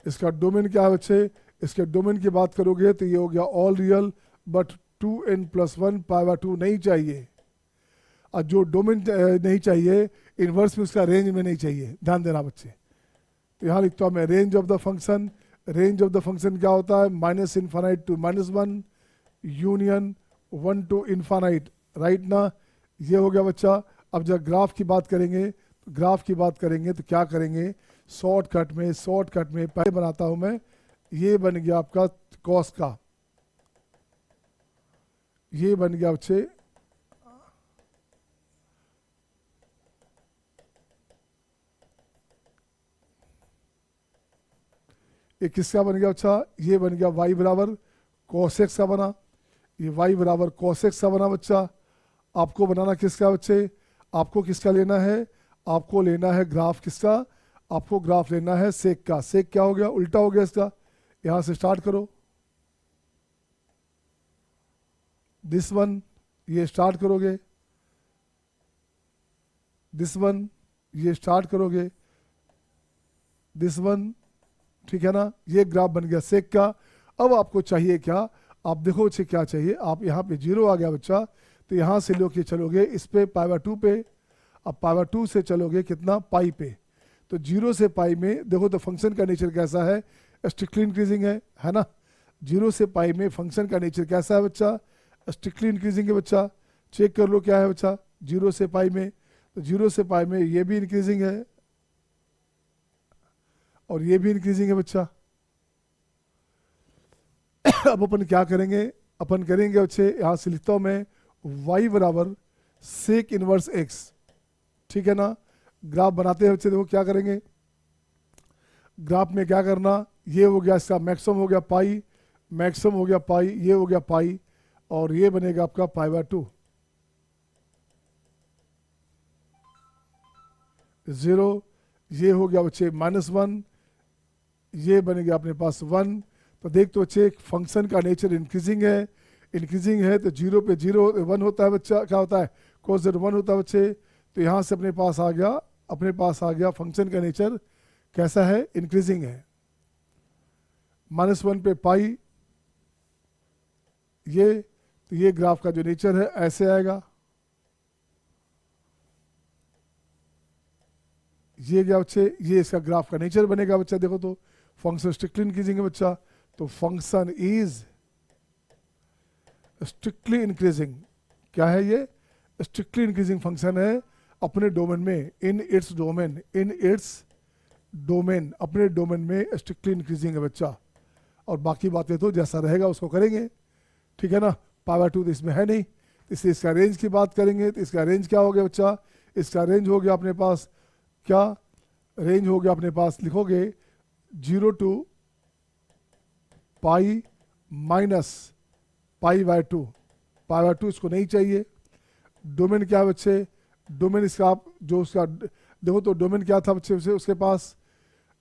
इसका डोमेन क्या है बच्चे, इसके डोमेन की बात करोगे तो ये हो गया ऑल रियल, बट 2n+1 π/2 नहीं चाहिए। और जो डोमेन नहीं चाहिए इन्वर्स में उसका रेंज में नहीं चाहिए, ध्यान देना बच्चे। तो यहाँ लिखता हूँ मैं range of the function, range of the function क्या होता है -∞ to -1 union 1 to infinite, right ना। ये हो गया बच्चा। अब जब ग्राफ की बात करेंगे, तो ग्राफ की बात करेंगे तो क्या करेंगे, शॉर्टकट में पहले बनाता हूँ मैं, ये बन गया आपका कॉस का, ये बन गया बच्चे ये किसका बन गया अच्छा, ये बन गया y बराबर cos x का बना, ये y बराबर cos x का बना बच्चा। आपको बनाना किसका बच्चे, आपको किसका लेना है, आपको लेना है ग्राफ किसका, आपको ग्राफ लेना है सेक का। सेक क्या हो गया, उल्टा हो गया इसका। यहाँ से स्टार्ट करो, दिस वन ये स्टार्ट करोगे, दिस वन ये स्टार्ट करोगे, दिस वन, ठीक है ना। ये ग्राफ बन गया सेक का। अब आपको चाहिए क्या, आप देखो बच्चे क्या चाहिए, आप यहाँ पे 0 आ गया बच्चा, तो यहाँ से लेके चलोगे इस पे π/2 पे, अब π/2 से चलोगे कितना पाई पे। तो 0 से पाई में देखो तो फंक्शन का नेचर कैसा है, स्ट्रिक्टली इंक्रीजिंग है ना। 0 से पाई में फंक्शन का नेचर कैसा है बच्चा, स्ट्रिक्टली इंक्रीजिंग है बच्चा। चेक कर लो क्या है बच्चा 0 से पाई में, तो 0 से पाई में ये भी इंक्रीजिंग है और ये भी इंक्रीजिंग है बच्चा। अब अपन क्या करेंगे, अपन करेंगे बच्चे, यहाँ से लिखता हूँ मैं y बराबर सेक इनवर्स x, ठीक है ना। ग्राफ बनाते हैं बच्चे, देखो क्या करेंगे, ग्राफ में क्या करना, ये हो गया इसका मैक्सिमम हो गया पाई, मैक्सिमम हो गया पाई, ये हो गया पाई, और ये बनेगा आपका π/2। 0 ये हो गया बच्चे -1, ये बन गया अपने पास 1। तो देख तो बच्चे फंक्शन का नेचर इंक्रीजिंग है, इंक्रीजिंग है तो 0 पे 0 1 होता है बच्चा, क्या होता है cos z 1 होता है बच्चे। तो यहाँ से अपने पास आ गया, अपने पास आ गया फंक्शन का नेचर कैसा है, इंक्रीजिंग है। -1 पे पाई, ये तो ये ग्राफ का जो नेचर है ऐसे आएगा। ये क्या बच्चे, ये इसका ग्राफ का नेचर बनेगा बच्चा। देखो तो फंक्शन स्ट्रिक्टली इंक्रीजिंग है बच्चा, तो फंक्शन इज स्ट्रिक्टली इंक्रीजिंग। क्या है ये, स्ट्रिक्टली इंक्रीजिंग फंक्शन है अपने डोमेन में, in its domain, in its domain, अपने डोमेन में स्ट्रिक्टली इंक्रीजिंग है बच्चा। और बाकी बातें तो जैसा रहेगा उसको करेंगे, ठीक है ना। π/2 तो इसमें है नहीं, इसलिए इसका रेंज की बात करेंगे तो इसका रेंज क्या हो गया बच्चा, इसका रेंज हो गया अपने पास क्या, रेंज हो गया अपने पास, लिखोगे 0 to पाई -π/2, π/2 इसको नहीं चाहिए। डोमेन क्या है बच्चे, डोमेन इसका आप जो उसका देखो तो डोमेन क्या था बच्चे, उसके पास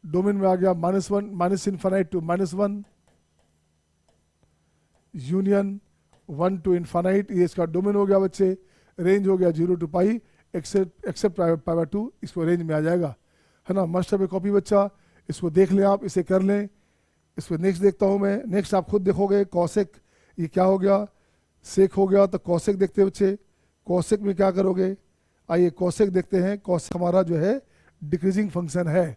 डोमेन में आ गया -1 to -1 यूनियन 1 to इन्फानाइट, ये इसका डोमेन हो गया बच्चे। रेंज हो गया 0 to पाई एक्सेप्ट π/2, इसको रेंज में आ जाएगा, है ना। मस्ट हैव ए कॉपी बच्चा, इसको देख लें आप, इसे कर लें। इस पर नेक्स्ट देखता हूँ मैं। नेक्स्ट आप खुद देखोगे कॉसेक, ये क्या हो गया, सेक हो गया, तो कॉसेक देखते हैं बच्चे। कॉसेक में क्या करोगे, आइए कॉसेक देखते हैं। कॉसेक हमारा जो है डिक्रीजिंग फंक्शन है,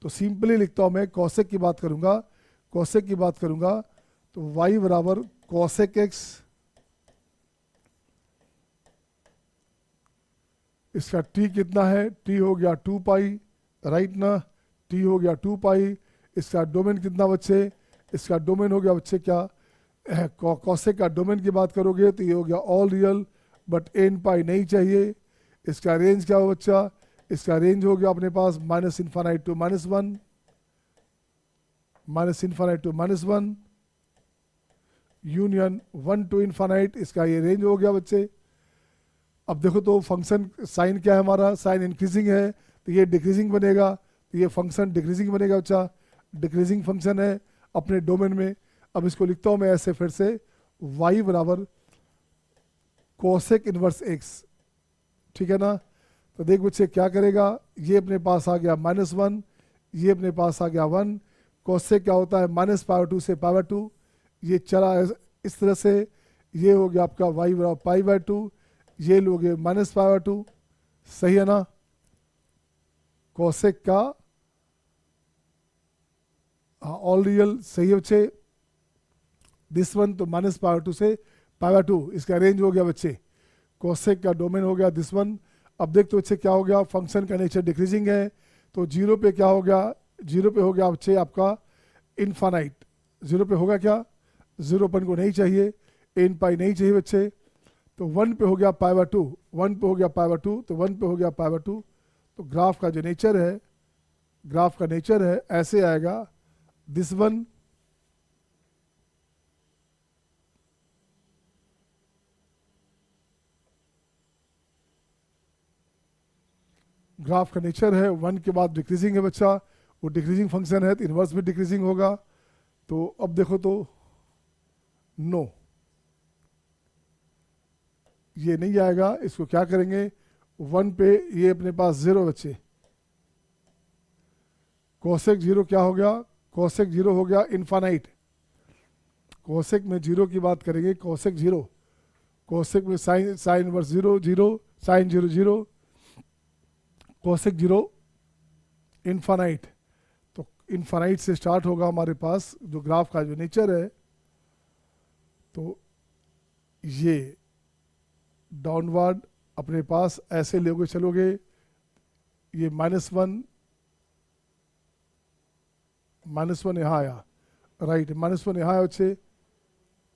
तो सिंपली लिखता हूँ मैं, कॉसेक की बात करूँगा, कॉसेक की बात करूँगा तो y बराबर कॉसेक एक्स, इसका t कितना है, t हो गया 2 पाई, राइट ना, t हो गया 2 पाई। इसका डोमेन कितना बच्चे, इसका डोमेन हो गया बच्चे क्या, कॉसेक का डोमेन की बात करोगे तो ये हो गया ऑल रियल, बट n पाई नहीं चाहिए। इसका रेंज क्या हो बच्चा, इसका रेंज हो गया अपने पास minus infinite to minus one, minus infinite to minus one, union 1 to infinite, इसका ये रेंज हो गया बच्चे। अब देखो तो फंक्शन साइन क्या है हमारा, साइन इंक्रीजिंग है, तो ये डिक्रीजिंग बनेगा, तो ये फंक्शन डिक्रीजिंग बनेगा बच्चा, डिक्रीजिंग फंक्शन है अपने डोमेन में। अब इसको लिखता हूँ मैं ऐसे फिर से, y बराबर कोसेक इनवर्स x, ठीक है ना। तो देख बच्चे क्या करेगा, ये अपने पास आ गया -1, ये अपने पास आ गया 1, कोसेक क्या होता है -π/2 से π/2, ये चला इस तरह से, ये हो गया आपका y बराबर π/2, ये लोगे -π/2, सही है ना। कोसेक का ऑल रियल सही है बच्चे, दिस वन तो -π/2 से π/2, इसका रेंज हो गया बच्चे। कोसेक का डोमेन हो गया दिस वन। अब देखते बच्चे क्या हो गया, फंक्शन का नेचर डिक्रीजिंग है, तो जीरो पे क्या हो गया, जीरो पे हो गया बच्चे आपका इनफानाइट, जीरो पे होगा क्या, जीरो अपन को नहीं चाहिए, n पाई नहीं चाहिए बच्चे, तो 1 पे हो गया π/2, 1 पे हो गया π/2, तो 1 पे हो गया π/2। तो ग्राफ का जो नेचर है, ग्राफ का नेचर है ऐसे आएगा, दिस वन ग्राफ का नेचर है 1 के बाद डिक्रीजिंग है बच्चा, वो डिक्रीजिंग फंक्शन है तो इन्वर्स भी डिक्रीजिंग होगा। तो अब देखो तो नो, ये नहीं आएगा, इसको क्या करेंगे, 1 पे ये अपने पास 0 बच्चे, कोसेक 0 क्या हो गया, कोसेक 0 हो गया इनफानाइट, कोसेक में 0 की बात करेंगे, कोसेक 0, कोसेक में sine sine inverse 0 0, sine 0 0, cosec 0 infinite, तो इनफानाइट से स्टार्ट होगा हमारे पास जो ग्राफ का जो नेचर है, तो ये डाउनवर्ड अपने पास ऐसे लोगे चलोगे, ये -1 यहाँ आया, राइट, -1 यहाँ आया बच्चे,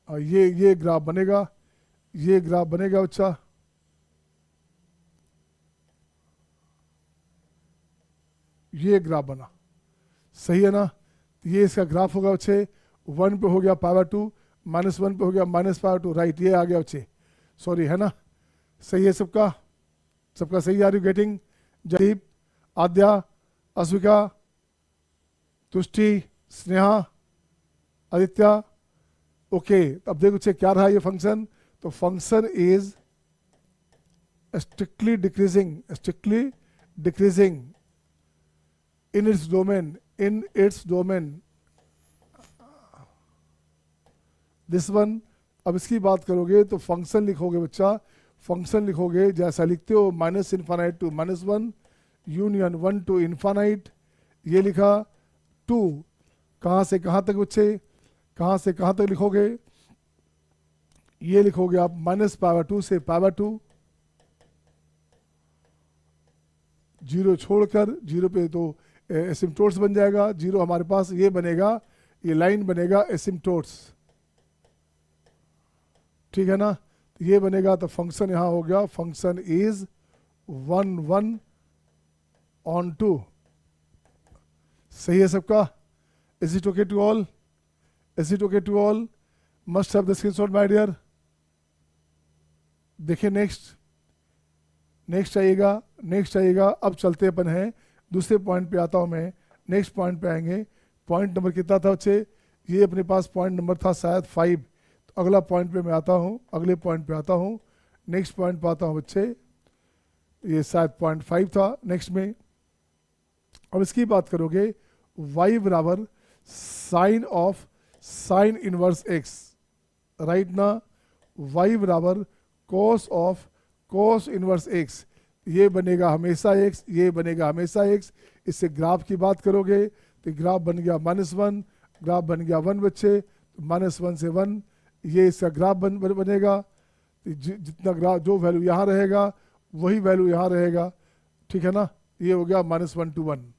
और ये ग्राफ बनेगा, ये ग्राफ बनेगा बच्चा, ये ग्राफ बना, सही है ना। तो ये इसका ग्राफ होगा बच्चे, 1 पे हो गया π/2, -1 पे हो गया -π/2, राइट, ये आ गया बच्चे, सॉरी है ना, सही है सबका, सबका सही, are you getting. Jaideep, Aadya, Asvika, Tushti, Sneha, Aditya, okay. अब देखो बच्चे क्या रहा ये फंक्शन, तो function is strictly decreasing, strictly decreasing in its domain, in its domain, this one। अब इसकी बात करोगे तो फंक्शन लिखोगे बच्चा, फंक्शन लिखोगे जैसा लिखते हो -infinite to -1, union 1 to infinite, ये लिखा 2, कहाँ से कहाँ तक बच्चे, कहाँ से कहाँ तक लिखोगे, ये लिखोगे आप -π/2 से π/2, जीरो छोड़कर, जीरो पे तो एसिम्प्टोट्स बन जाएगा, जीरो हमारे पास ये बनेगा, ये लाइन बनेगा एसिम्प्टोट्स, ठीक है ना, तो ये बनेगा, तो फंक्शन यहाँ हो गया, फंक्शन इज 1 1 on 2, सही है सबका। Is it okay to all, is it okay to all, must have the screenshot my dear. देखिए नेक्स्ट, नेक्स्ट आइएगा, नेक्स्ट आइएगा। अब चलते अपन हैं दूसरे पॉइंट पे आता हूं मैं, नेक्स्ट पॉइंट पे आएंगे। पॉइंट नंबर कितना था बच्चे, ये अपने पास पॉइंट नंबर था शायद 5, तो अगला पॉइंट पे मैं आता हूं, अगले पॉइंट पे आता हूं, नेक्स्ट पॉइंट पे आता हूं बच्चे, ये शायद पॉइंट 5 था नेक्स्ट में। अब इसकी बात करोगे y बराबर साइन इनवर्स एक्स, राइट ना, y बराबर cos of cos inverse x, ये बनेगा हमेशा x, ये बनेगा हमेशा x। इससे ग्राफ की बात करोगे तो ग्राफ बन गया -1, ग्राफ बन गया 1 बच्चे, -1 से 1, ये इसका ग्राफ बनेगा। तो जितना ग्राफ जो वैल्यू यहाँ रहेगा वही वैल्यू यहाँ रहेगा, ठीक है ना। ये हो गया -1 to 1।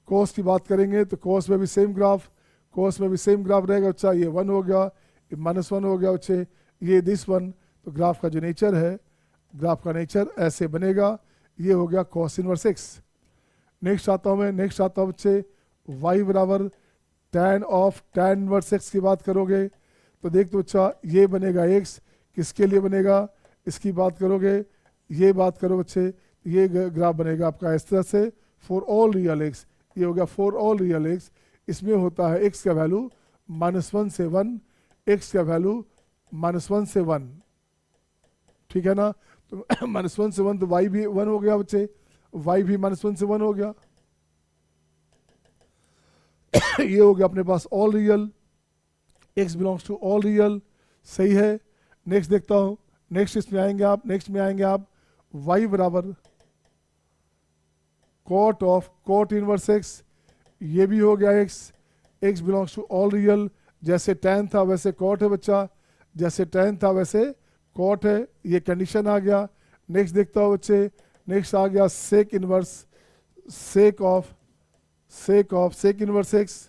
कोस की बात करेंगे तो कोस में भी सेम ग्राफ, कोस में भी सेम ग्राफ रहेगा बच्चा, ये 1 हो गया, ये -1 हो गया बच्चे, ये दिस 1। तो ग्राफ का जो नेचर है, ग्राफ का नेचर ऐसे बनेगा। ये हो गया cos इनवर्स x। नेक्स्ट आता हूँ मैं, नेक्स्ट आता हूँ बच्चे y बराबर tan of tan inverse x की बात करोगे तो देख तो बच्चा ये बनेगा x, किसके लिए बनेगा, इसकी बात करोगे, ये बात करो बच्चे, ये ग्राफ बनेगा आपका इस तरह से फॉर ऑल रियल x। ये हो गया फॉर ऑल रियल x। इसमें होता है x का वैल्यू -1 से 1, x का वैल्यू -1 से 1, ठीक है ना। तो -1 से 1 तो y भी 1 हो गया बच्चे, y भी -1 से 1 हो गया। ये हो गया अपने पास all real, x belongs to all real, सही है। नेक्स्ट देखता हूँ, नेक्स्ट इसमें आएंगे आप, नेक्स्ट में आएंगे आप y बराबर cot of cot inverse x, ये भी हो गया x belongs to all real. जैसे tan था वैसे cot है बच्चा, जैसे tan था वैसे cot है, ये कंडीशन आ गया। नेक्स्ट देखता हूँ बच्चे, नेक्स्ट आ गया sec inverse, sec of sec inverse x,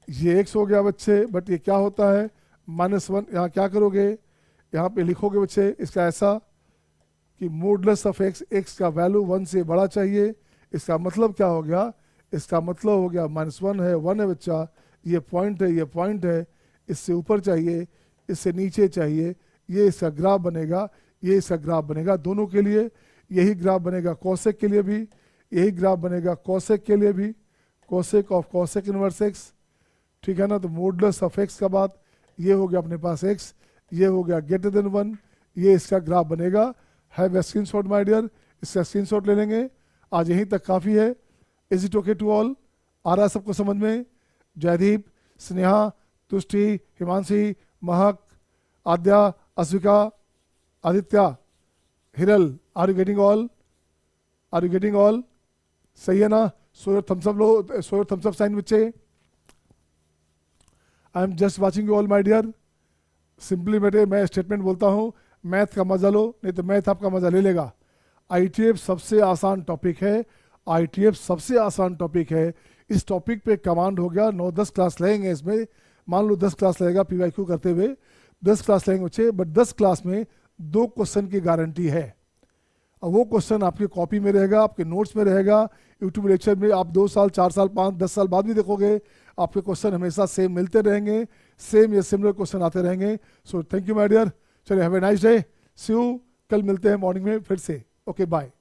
ये x हो गया बच्चे, बट ये क्या होता है -1। यहाँ क्या करोगे, यहाँ पे लिखोगे बच्चे इसका ऐसा कि मॉडुलस ऑफ x का वैल्यू 1 से बड़ा चाहिए। इसका मतलब क्या हो गया, इसका मतलब हो गया -1 है, 1 है बच्चा, ये पॉइंट है, ये पॉइंट है, इससे ऊपर चाहिए, इससे नीचे चाहिए, ये इसका ग्राफ बनेगा, ये इसका ग्राफ बनेगा, दोनों के लिए यही ग्राफ बनेगा। कोसेक के लिए भी यही ग्राफ बनेगा, कोसेक के लिए भी, cosec of cosec inverse x, ठीक है ना। तो मॉडुलस ऑफ x का बात, ये हो गया अपने पास x, ये हो गया ग्रेटर देन 1, ये इसका ग्राफ बनेगा। Have a screenshot my dear, इसका स्क्रीनशॉट ले लेंगे। आज यहीं तक काफ़ी है। Is it okay to all, आ रहा है सबको समझ में? Jaideep, Sneha, Tushti, Himanshi, Mahak, Aadya, Asvika, Aditya, Hiral, are you getting all, are you getting all, सही है ना। सो योर थम्सअप लो, सो योर थम्सअप साइन बच्चे। I am just watching you all my dear. Simply बेटे मैं स्टेटमेंट बोलता हूँ, मैथ का मजा लो, नहीं तो मैथ आपका मजा ले लेगा। ITF सबसे आसान टॉपिक है, ITF सबसे आसान टॉपिक है। इस टॉपिक पे कमांड हो गया 9-10 क्लास लगेंगे इसमें, मान लो 10 क्लास लगेगा PYQ करते हुए, 10 क्लास लगेंगे बच्चे, बट 10 क्लास में 2 क्वेश्चन की गारंटी है। और वो क्वेश्चन आपकी कॉपी में रहेगा, आपके नोट्स में रहेगा, यूट्यूब लेक्चर में आप 2 साल 4 साल 5 10 साल बाद भी देखोगे, आपके क्वेश्चन हमेशा सेम मिलते रहेंगे, सेम या सिमिलर क्वेश्चन आते रहेंगे। So thank you my dear, चलिए have a nice day, see you, कल मिलते हैं मॉर्निंग में फिर से, ओके बाय।